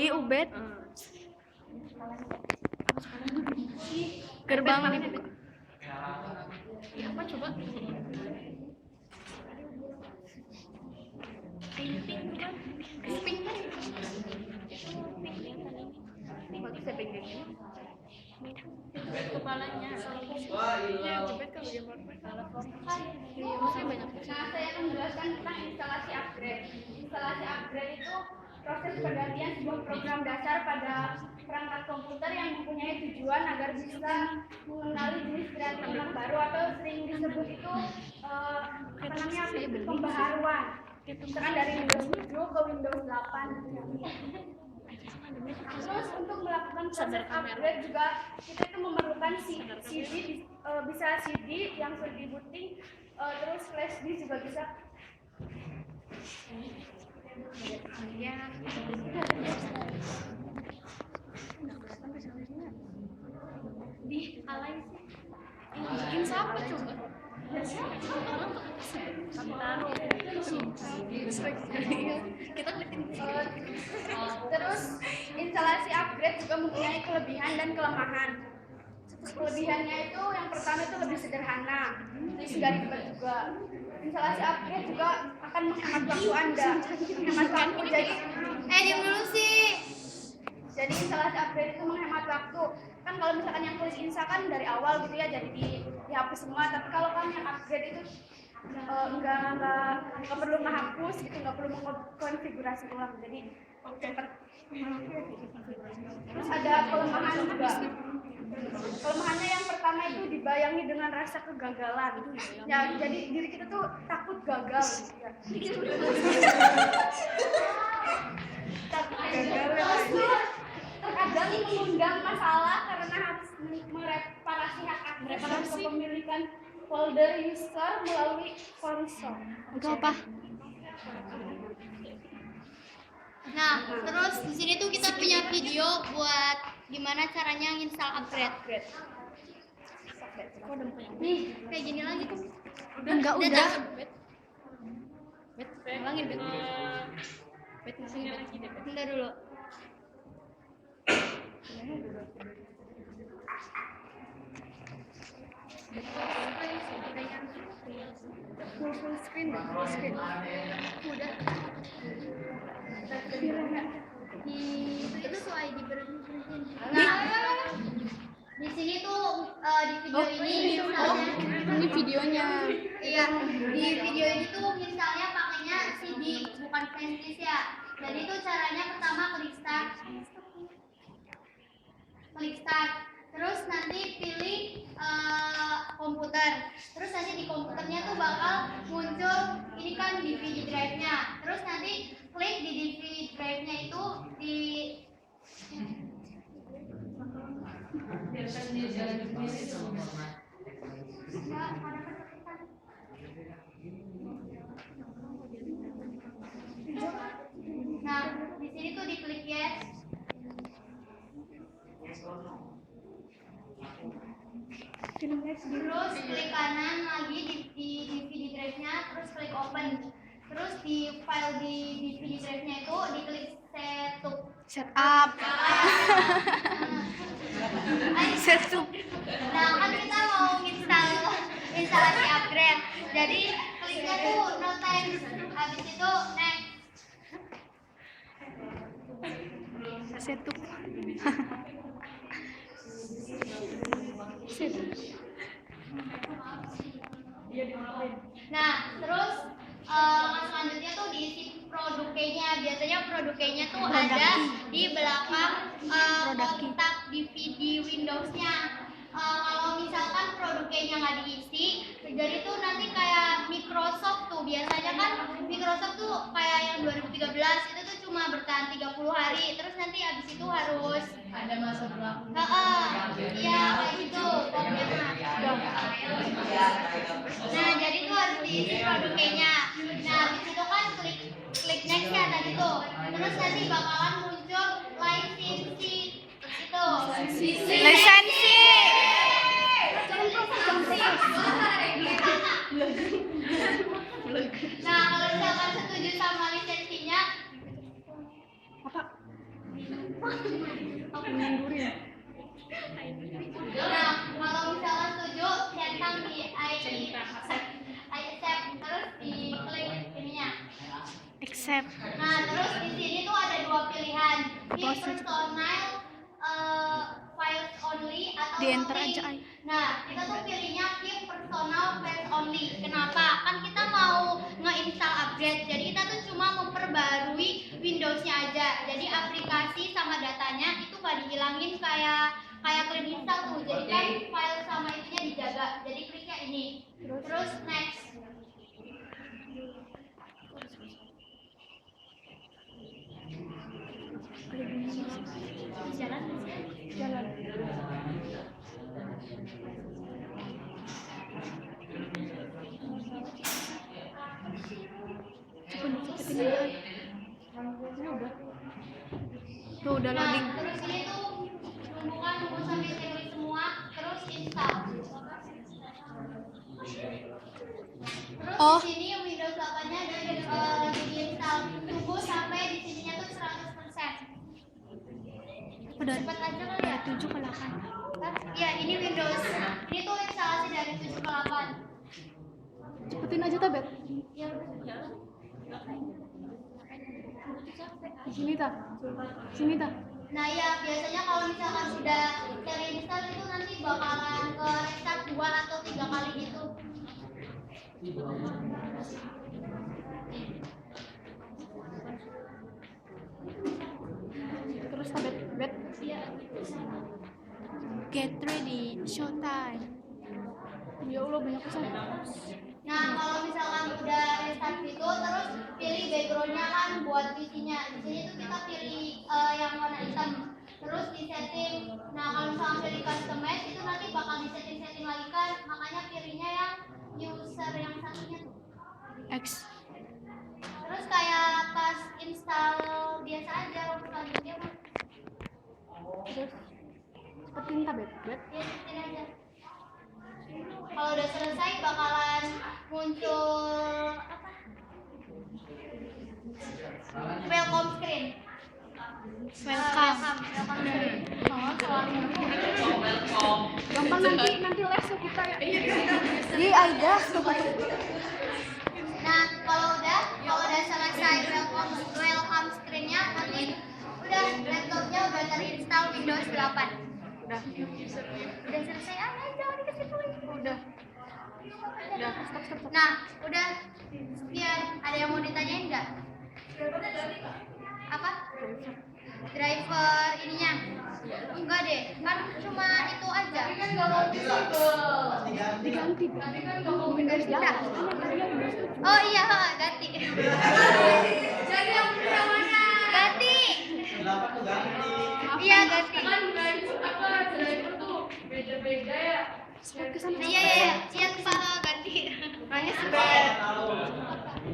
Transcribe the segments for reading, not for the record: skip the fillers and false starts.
Ih, Ubed. Gerbang dibuka. Ya, apa coba? Pink kan? Pink kan? Ini bagus ya pink ini. Kepalanya. Ya, Ubed kalau dia mau salah masih banyak. Nah, saya akan menjelaskan tentang instalasi upgrade. Instalasi upgrade itu proses pergantian sebuah program dasar pada perangkat komputer yang mempunyai tujuan agar bisa mengenali jenis perangkat baru atau sering disebut itu pembaharuan. Misalkan dari Windows 7 ke Windows 8. Terus untuk melakukan proses upgrade juga kita itu memerlukan CD, bisa CD yang sudah di-booting, terus flash disk juga bisa. Di alay sih. Bikin siapa coba? Kita terus instalasi upgrade juga mempunyai kelebihan dan kelemahan. Kelebihannya itu yang pertama itu lebih sederhana, tidak ribet juga. Instalasi upgrade juga akan menghemat waktu Anda. Menghemat waktu diam dulu sih. Jadi instalasi upgrade itu menghemat waktu. Kan kalau misalkan yang klik insa kan dari awal gitu ya, jadi dihapus semua. Tapi kalau kan yang upgrade itu nggak perlu menghapus, gitu, nggak perlu mengkonfigurasi ulang. Jadi cepat. Terus ada kelemahan juga. Kelemahannya yang pertama itu dibayangi dengan rasa kegagalan. Ya, jadi diri kita tuh takut gagal. Ya. Terkadang mengundang masalah karena harus mereparasi hak akses dan kepemilikan folder user melalui konsol. Itu apa? Nah, terus di sini tuh kita punya video buat gimana caranya install upgrade. Nih, kayak gini lagi tuh. Enggak, udah. ulangin bet sini lagi deh. Bentar dulu. Full screen deh, full screen. Udah. Itu soal diberhentiin. Nah, di sini tuh di video ini misalnya Ini videonya. iya, di video ini tuh misalnya pakainya CD bukan flash disk ya. Jadi itu caranya pertama klik start. Terus nanti pilih komputer. Terus nanti di komputernya tuh bakal muncul ini kan DVD drive-nya. Terus nanti klik di DVD drive-nya itu di Nah, di sini tuh diklik yes. Terus klik kanan lagi di DVD drive-nya, terus klik open. Terus di file di DVD drive-nya itu diklik Setup. Setup. Nah, kan kita mau instalasi upgrade. Jadi kliknya tuh no time. Habis itu next. Setup. Nah, terus selanjutnya tuh diisi produk key-nya. Biasanya produk key-nya tuh ada di belakang kotak DVD Windows-nya. Kalau misalkan produk key-nya nggak diisi, jadi tuh nanti kayak Microsoft tuh. Biasanya kan Microsoft tuh kayak yang 2013 itu tuh cuma bertahan 30 hari. Terus nanti habis itu harus Ada masa berlaku. iya kayak gitu pokoknya. Nah, jadi tuh harus diisi produk key-nya. Nah, habis itu kan klik next ya tadi tuh. Terus nanti bakalan muncul lisensi itu. Lisensi. Nah, kalau misalkan setuju sama lisensinya, Mengundurin. Nah, kalau misalkan setuju, centang di I accept, terus diklik ininya. Accept. Nah, terus di sini tuh ada dua pilihan, keep personal files only atau Di enter nothing. aja, Ay. Nah, kita tuh pilihnya keep personal files only. Kenapa? Kan kita mau nge-install upgrade, jadi kita tuh cuma memperbarui Windows-nya aja. Jadi aplikasi sama datanya itu nggak dihilangin kayak clean install tuh. Jadi kan file sama itunya dijaga. Jadi kliknya ini. Terus next. Jalan. Cepetin aja. Ini udah. Tuh udah Nah, loading. terus ini tuh nunggu sampai terlis semua, terus install. Terus Oh. di sini Windows 8-nya di install. Tunggu sampai di sininya tuh 100%. Udah Cepat aja kali ya. 7 ke 8. Ya, ini Windows. Ini tuh instalasi dari 7 ke 8. Cepetin aja tabet. Ya udah. Di sini ta. Sini ta. Nah ya, biasanya kalau misalkan sudah terinstall itu nanti bakalan ke restart 2 atau 3 kali gitu. Terus tabet. Bet. Iya. Get ready, showtime. Ya Allah banyak pesan. Nah kalau misalkan udah restart gitu, terus pilih backgroundnya kan buat isinya. Di sini tuh kita pilih yang warna hitam. Terus di setting. Nah kalau misalkan pilih customize itu nanti bakal di setting lagi kan. Makanya pilihnya yang user yang satunya tuh. X. Terus kayak pas install biasa aja waktu selanjutnya mah. Terus cepetin tabet. Bet. Ya, setin aja. Kalau udah selesai bakalan muncul apa? Welcome screen. Welcome. Welcome screen. Oh, soalnya. Gampang nanti les ya kita ya. Iya, Aida. Nah, kalau udah selesai welcome screen-nya nanti udah laptopnya udah terinstall Windows 8. Udah. Udah selesai jangan dikasih poin. Udah. Stop. Nah, udah sekian. Ada yang mau ditanyain nggak? Apa? Driver ininya? Enggak deh, kan cuma itu aja. Kan kalau Diganti. Windows Enggak. Oh iya, ganti. Jadi yang mana? Ganti. Iya, ganti. Kan driver tuh beda-beda ya. Iya, Pak, ganti. Makanya sebenarnya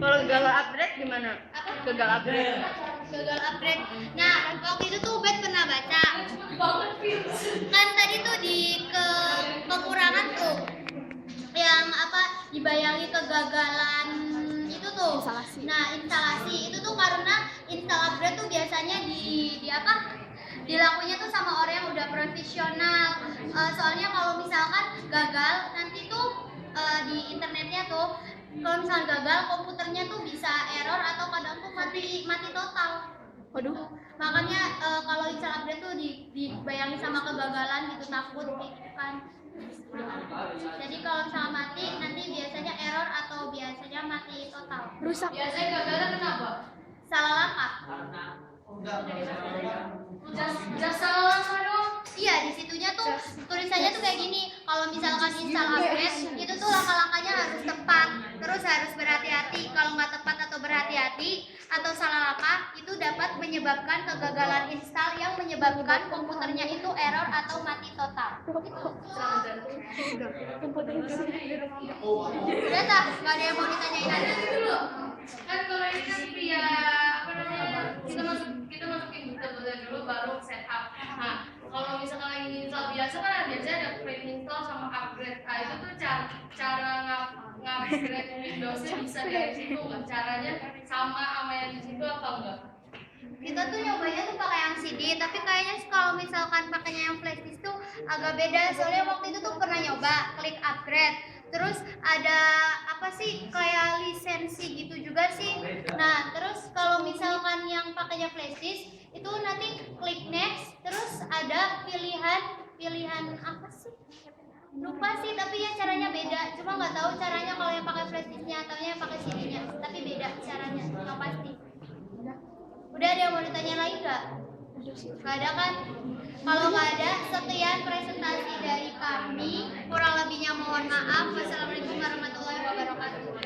kalau gagal upgrade gimana? Gagal upgrade. Gagal upgrade. Nah, waktu itu tuh Ubed pernah baca. Kan tadi tuh di kekurangan tuh yang apa dibayangi kegagalan itu tuh. Nah, instalasi itu tuh karena install upgrade tuh biasanya di apa? Dilakunya tuh sama orang yang udah profesional. Soalnya kalau misalkan gagal nanti tuh di internetnya tuh kalau misalkan gagal komputernya tuh bisa error atau kadang tuh mati total. Waduh. Makanya kalau install upgrade tuh dibayangi sama kegagalan gitu, takut gitu kan. Jadi kalau misalnya mati nanti biasanya error atau biasanya mati total. Rusak. Biasanya gagalnya kenapa? Salah langkah. Just salah langkah dong. Iya, di situnya tuh tulisannya tuh kayak gini. Kalau misalkan install upgrade itu tuh langkah-langkahnya harus tepat, terus harus berhati-hati. Kalau nggak tepat atau berhati-hati atau salah langkah itu dapat menyebabkan kegagalan install yang menyebabkan komputernya itu error atau mati total. Udah tak? Nggak ada yang mau ditanyain lagi dulu. Kan kalau ini kan via apa namanya? Kita masukin detail dulu baru setup. Nah, kalau misalkan lagi install biasa kan biasanya ada clean install sama upgrade. Nah, itu tuh cara ngupgrade Windows-nya bisa dari situ nggak? Caranya sama yang di situ apa enggak? Kita tuh nyobanya tuh pakai yang CD, tapi kayaknya kalau misalkan pakainya yang flash disk tuh agak beda. Soalnya waktu itu tuh pernah nyoba klik upgrade, terus ada apa sih kayak lisensi gitu juga sih. Nah terus kalau misalkan yang pakainya flash disk itu nanti klik next, terus ada pilihan apa sih, lupa sih, tapi ya caranya beda. Cuma nggak tahu caranya kalau yang pakai flash disknya atau yang pakai CD-nya, tapi beda caranya yang pasti. Udah ada yang mau ditanya lagi nggak? Nggak ada kan? Kalau nggak ada, sekian presentasi dari kami. Kurang lebihnya mohon maaf. Wassalamualaikum warahmatullahi wabarakatuh.